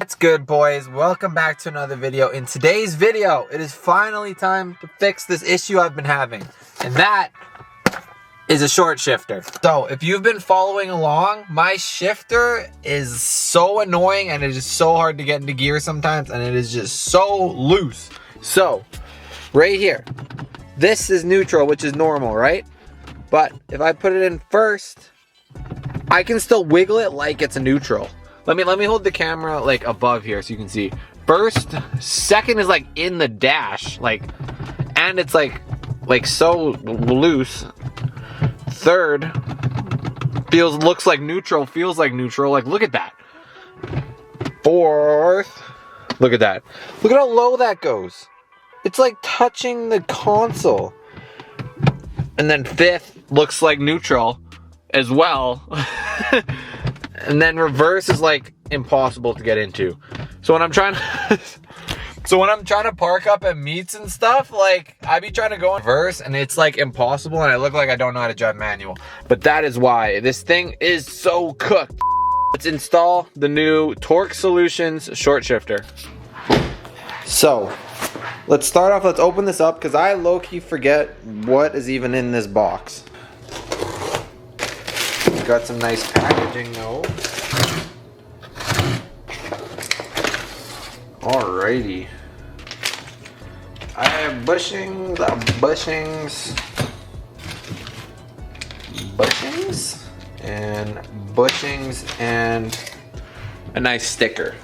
What's good, boys? Welcome back to another video. In today's video, it is finally time to fix this issue I've been having, and that is a short shifter. So if you've been following along, my shifter is so annoying and it is so hard to get into gear sometimes, and it is just so loose. So right here, this is neutral, which is normal, right? But if I put it in first, I can still wiggle it like it's a neutral. Let me hold the camera like above here so you can see. First, second is like in the dash, like, and it's like so loose. Third looks like neutral, feels like neutral. Like, look at that. Fourth, look at that. Look at how low that goes. It's like touching the console. And then fifth looks like neutral as well. And then reverse is like impossible to get into. So when I'm trying to park up at meets and stuff, like I be trying to go in reverse and it's like impossible, and I look like I don't know how to drive manual. But that is why this thing is so cooked. Let's install the new Torque Solutions short shifter. So let's start off, let's open this up because I low-key forget what is even in this box. Got some nice packaging though. Alrighty. I have bushings, and a nice sticker.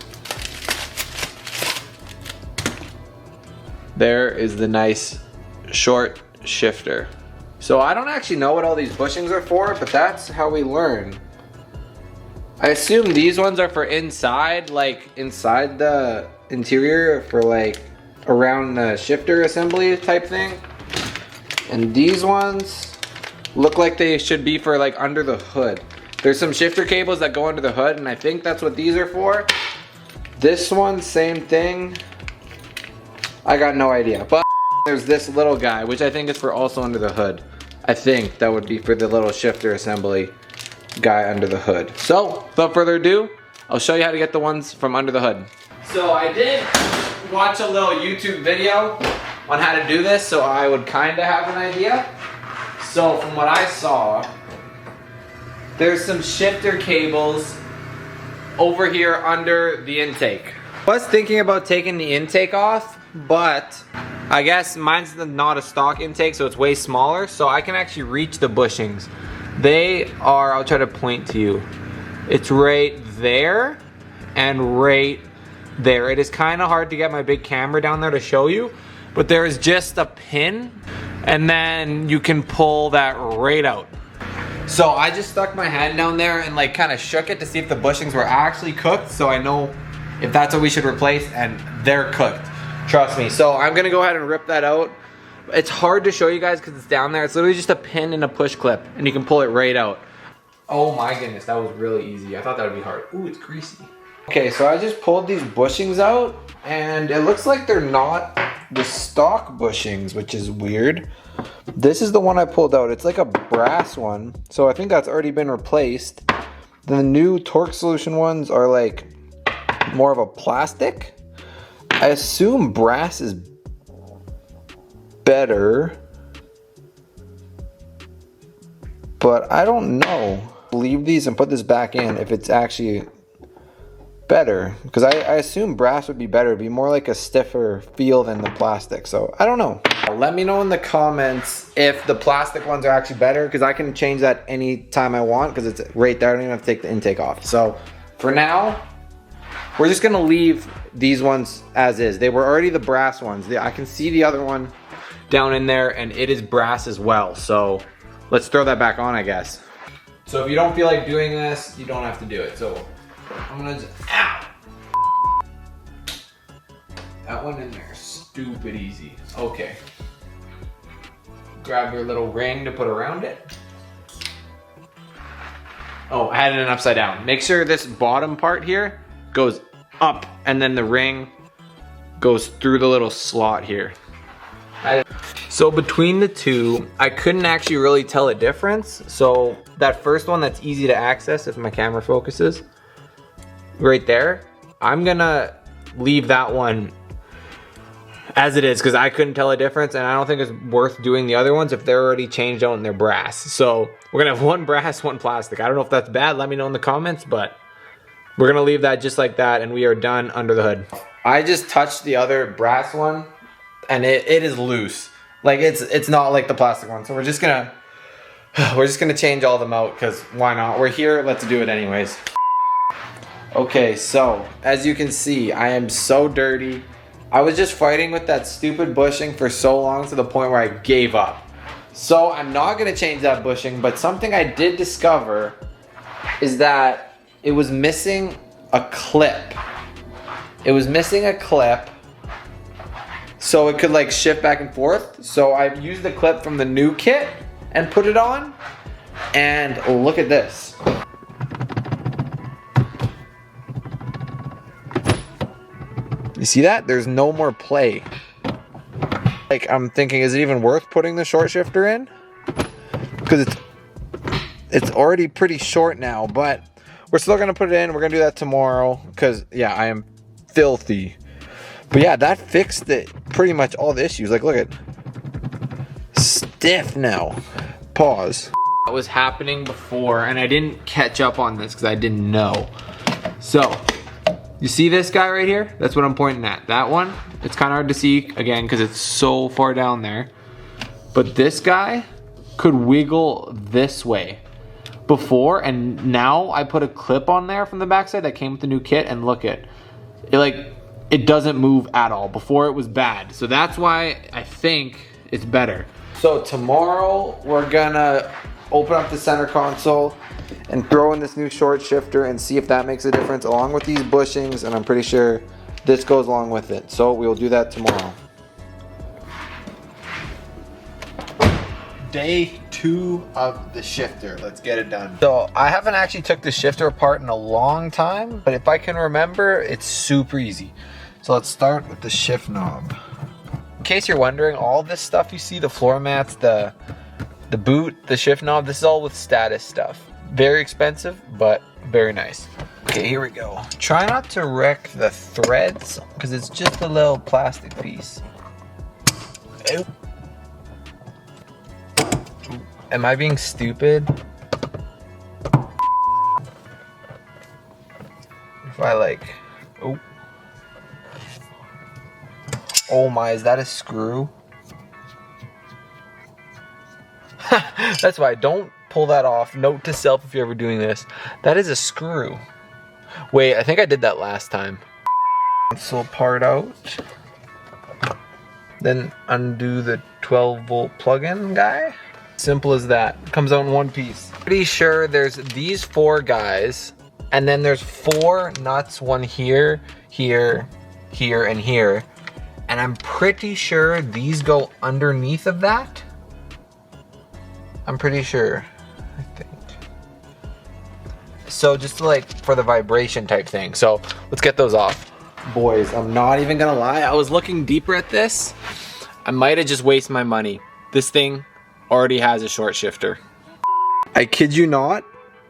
There is the nice short shifter. So I don't actually know what all these bushings are for, but that's how we learn. I assume these ones are for inside, like inside the interior, for like around the shifter assembly type thing. And these ones look like they should be for like under the hood. There's some shifter cables that go under the hood, and I think that's what these are for. This one, same thing. I got no idea. But there's this little guy, which I think is for also under the hood. I think that would be for the little shifter assembly guy under the hood. So, without further ado, I'll show you how to get the ones from under the hood. So I did watch a little YouTube video on how to do this, so I would kind of have an idea. So from what I saw, there's some shifter cables over here under the intake. I was thinking about taking the intake off, but I guess mine's not a stock intake, so it's way smaller, so I can actually reach the bushings. They are, I'll try to point to you. It's right there and right there. It is kind of hard to get my big camera down there to show you, but there is just a pin, and then you can pull that right out. So I just stuck my hand down there and like kind of shook it to see if the bushings were actually cooked, so I know if that's what we should replace, and they're cooked. Trust me. So I'm gonna go ahead and rip that out. It's hard to show you guys because it's down there. It's literally just a pin and a push clip, and you can pull it right out. Oh my goodness, that was really easy. I thought that would be hard. Ooh, it's greasy. Okay, so I just pulled these bushings out, and it looks like they're not the stock bushings, which is weird. This is the one I pulled out. It's like a brass one, so I think that's already been replaced. The new Torque Solution ones are like more of a plastic. I assume brass is better, but I don't know. Leave these and put this back in if it's actually better, because I assume brass would be better. It'd be more like a stiffer feel than the plastic, so I don't know. Let me know in the comments if the plastic ones are actually better, because I can change that anytime I want, because it's right there. I don't even have to take the intake off. So for now, we're just gonna leave these ones as is. They were already the brass ones. I can see the other one down in there, and it is brass as well. So let's throw that back on, I guess. So if you don't feel like doing this, you don't have to do it. So I'm gonna just, ow! That one in there, stupid easy. Okay. Grab your little ring to put around it. Oh, I had it upside down. Make sure this bottom part here goes up, and then the ring goes through the little slot here. So between the two, I couldn't actually really tell a difference. So that first one that's easy to access if my camera focuses, right there, I'm gonna leave that one as it is because I couldn't tell a difference, and I don't think it's worth doing the other ones if they're already changed out and they're brass. So we're gonna have one brass, one plastic. I don't know if that's bad, let me know in the comments, but we're gonna leave that just like that, and we are done under the hood. I just touched the other brass one, and it is loose. Like it's not like the plastic one. So we're just gonna change all of them out because why not? We're here, let's do it anyways. Okay, so as you can see, I am so dirty. I was just fighting with that stupid bushing for so long to the point where I gave up. So I'm not gonna change that bushing, but something I did discover is that it was missing a clip. It was missing a clip so it could like shift back and forth. So I used the clip from the new kit and put it on, and look at this. You see that? There's no more play. Like, I'm thinking, is it even worth putting the short shifter in? Because it's already pretty short now, but we're still gonna put it in. We're gonna do that tomorrow because yeah, I am filthy. But yeah, that fixed pretty much all the issues. Like, look at stiff now. Pause. That was happening before, and I didn't catch up on this because I didn't know. So you see this guy right here? That's what I'm pointing at. That one, it's kind of hard to see again because it's so far down there. But this guy could wiggle this way before, and now I put a clip on there from the backside that came with the new kit, and look at it, like it doesn't move at all. Before it was bad. So that's why I think it's better. So tomorrow we're gonna open up the center console and throw in this new short shifter and see if that makes a difference along with these bushings, and I'm pretty sure this goes along with it. So we'll do that tomorrow. Day 2 of the shifter. Let's get it done. So I haven't actually took the shifter apart in a long time, but if I can remember, it's super easy. So let's start with the shift knob. In case you're wondering, all this stuff you see, the floor mats, the boot, the shift knob, this is all with status stuff. Very expensive, but very nice. Okay, here we go. Try not to wreck the threads because it's just a little plastic piece. Oop. Am I being stupid? If I like, oh. Oh my, is that a screw? That's why, don't pull that off. Note to self if you're ever doing this. That is a screw. Wait, I think I did that last time. Console part out. Then undo the 12-volt plug-in guy. Simple as that. Comes out in one piece. Pretty sure there's these 4 guys, and then there's 4 nuts, one here, here, here, and here. And I'm pretty sure these go underneath of that. I'm pretty sure, I think. So just like for the vibration type thing. So let's get those off. Boys, I'm not even gonna lie. I was looking deeper at this. I might have just wasted my money. This thing already has a short shifter. I kid you not.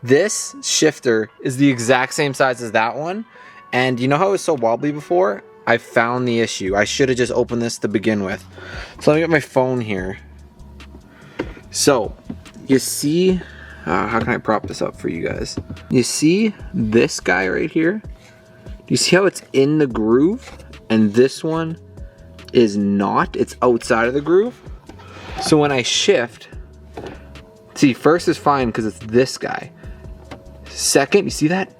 This shifter is the exact same size as that one. And you know how it was so wobbly before? I found the issue. I should have just opened this to begin with. So let me get my phone here. So, you see, how can I prop this up for you guys? You see this guy right here? Do you see how it's in the groove? And this one is not, it's outside of the groove. So when I shift, see, first is fine because it's this guy. Second, you see that?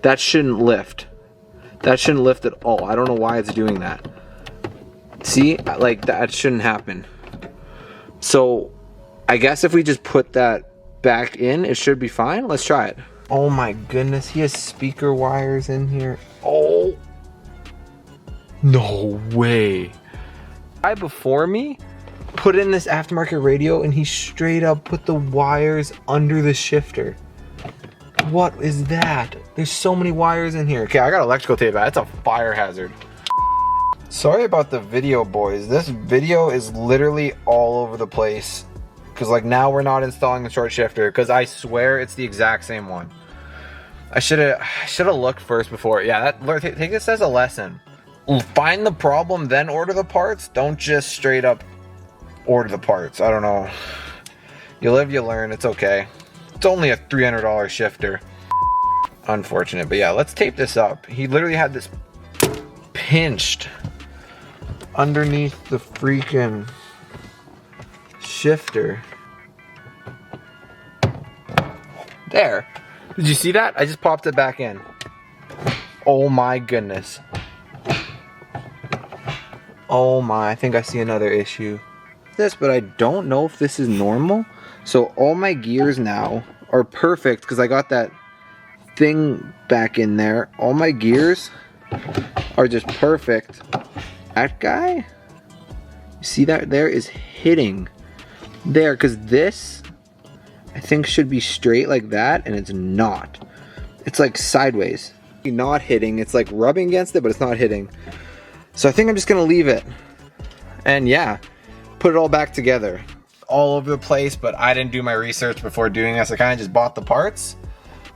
That shouldn't lift. That shouldn't lift at all. I don't know why it's doing that. See, like that shouldn't happen. So I guess if we just put that back in, it should be fine. Let's try it. Oh my goodness, he has speaker wires in here. Oh, no way. Guy before me put in this aftermarket radio and he straight up put the wires under the shifter. What is that? There's so many wires in here. Okay, I got electrical tape. That's a fire hazard. Sorry about the video, boys. This video is literally all over the place. Because like now we're not installing the short shifter because I swear it's the exact same one. I should have looked first before. Yeah, take this as a lesson. Find the problem, then order the parts. Don't just straight up order the parts. I don't know. You live, you learn. It's okay. It's only a $300 shifter. Unfortunate, but yeah, let's tape this up. He literally had this pinched underneath the freaking shifter. There. Did you see that? I just popped it back in. Oh my goodness. Oh my, I think I see another issue. But I don't know if this is normal. So all my gears now are perfect because I got that thing back in there. All my gears are just perfect. That guy, you see that there is hitting there, because this I think should be straight like that, and it's not. It's like sideways. Not hitting. It's like rubbing against it, but it's not hitting. So I think I'm just gonna leave it. And yeah, put it all back together. All over the place, but I didn't do my research before doing this. I kind of just bought the parts.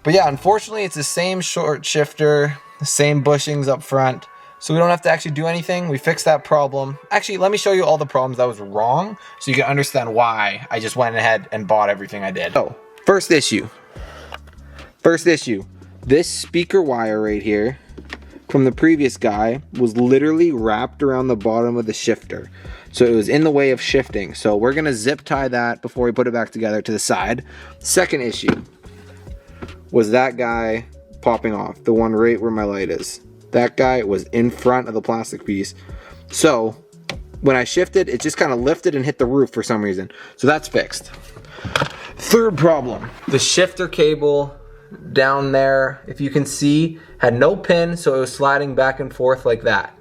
But yeah, unfortunately, it's the same short shifter, the same bushings up front, so we don't have to actually do anything. We fixed that problem. Actually, let me show you all the problems that was wrong so you can understand why I just went ahead and bought everything I did. So, first issue. This speaker wire right here from the previous guy was literally wrapped around the bottom of the shifter. So it was in the way of shifting. So we're gonna zip tie that before we put it back together to the side. Second issue was that guy popping off, the one right where my light is. That guy was in front of the plastic piece. So when I shifted, it just kind of lifted and hit the roof for some reason. So that's fixed. Third problem, the shifter cable down there, if you can see, had no pin, so it was sliding back and forth like that.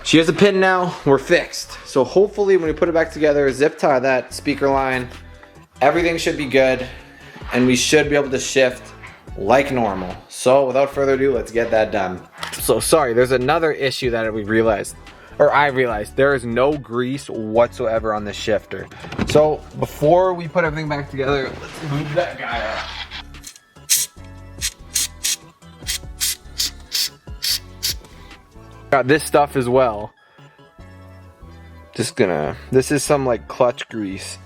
She has a pin now, we're fixed. So hopefully when we put it back together, zip tie that speaker line, everything should be good, and we should be able to shift like normal. So without further ado, let's get that done. So sorry, there's another issue that we realized, or I realized, there is no grease whatsoever on this shifter. So before we put everything back together, let's move that guy up. Got this stuff as well. This is some like clutch grease.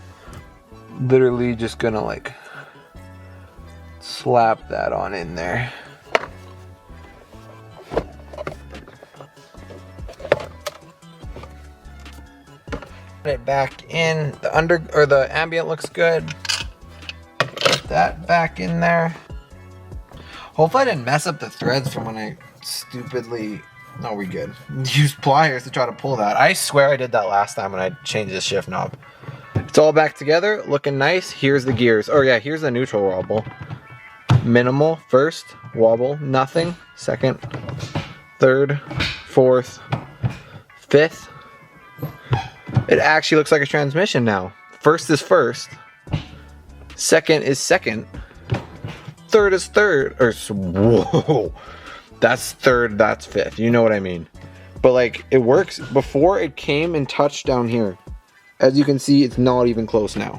Literally just gonna like slap that on in there. Put it back in. The ambient looks good. Put that back in there. Hopefully I didn't mess up the threads from when I stupidly... No, we good. Use pliers to try to pull that. I swear I did that last time when I changed the shift knob. It's all back together, looking nice. Here's the gears. Oh yeah, here's the neutral wobble. Minimal, first, wobble, nothing, second, third, fourth, fifth. It actually looks like a transmission now. First is first, second is second, third is third, or whoa. That's third, that's fifth. You know what I mean. But like, it works. Before it came and touched down here. As you can see, it's not even close now.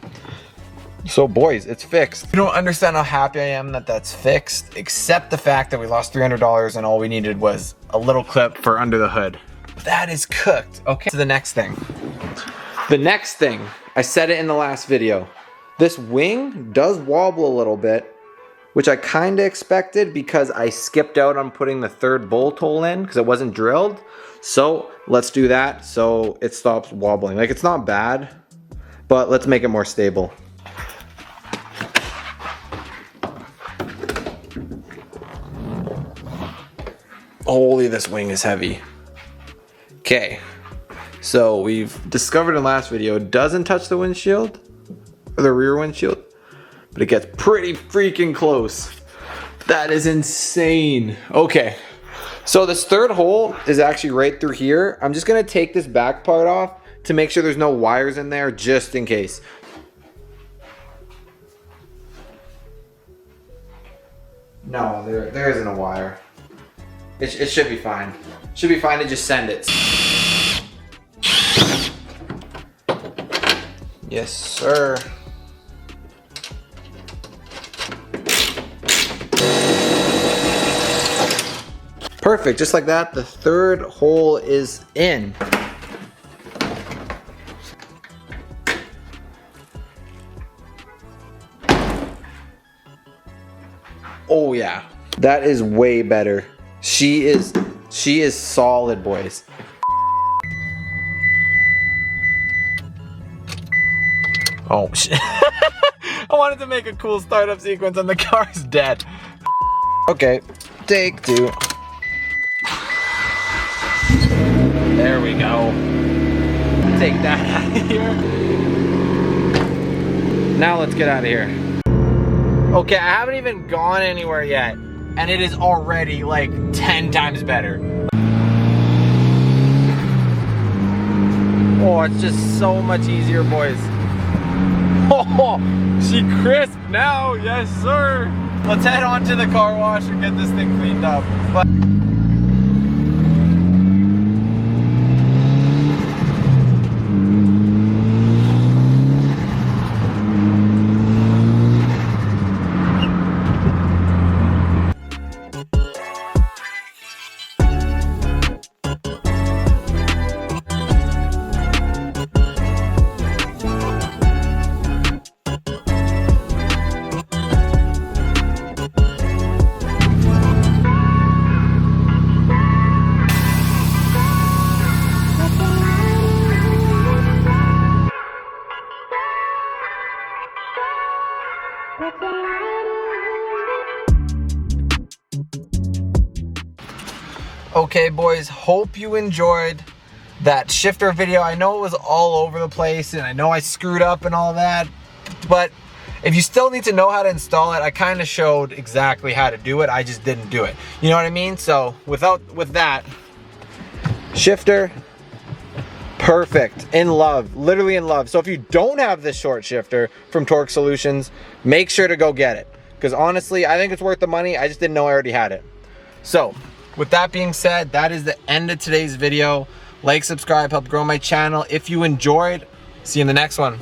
So boys, it's fixed. You don't understand how happy I am that that's fixed, except the fact that we lost $300 and all we needed was a little clip for under the hood. That is cooked. Okay, so the next thing. The next thing, I said it in the last video. This wing does wobble a little bit, which I kind of expected because I skipped out on putting the third bolt hole in because it wasn't drilled. So let's do that so it stops wobbling. Like, it's not bad, but let's make it more stable. Holy, this wing is heavy. Okay, so we've discovered in the last video, it doesn't touch the windshield, or the rear windshield, but it gets pretty freaking close. That is insane. Okay, so this third hole is actually right through here. I'm just gonna take this back part off to make sure there's no wires in there, just in case. No, there isn't a wire. It should be fine. Should be fine to just send it. Yes, sir. Perfect, just like that, the third hole is in. Oh yeah, that is way better. She is solid, boys. Oh shit. I wanted to make a cool startup sequence and the car's dead. Okay, take two. There we go. Take that out of here. Now let's get out of here. Okay, I haven't even gone anywhere yet, and it is already like 10 times better. Oh, it's just so much easier, boys. Oh, she crisp now, yes sir. Let's head on to the car wash and get this thing cleaned up. Okay boys, hope you enjoyed that shifter video. I know it was all over the place and I know I screwed up and all that, but if you still need to know how to install it, I kind of showed exactly how to do it. I just didn't do it. You know what I mean? So with that, shifter, perfect, in love, literally in love. So if you don't have this short shifter from Torque Solutions, make sure to go get it. Because honestly, I think it's worth the money. I just didn't know I already had it. So with that being said, that is the end of today's video. Like, subscribe, help grow my channel. If you enjoyed, see you in the next one.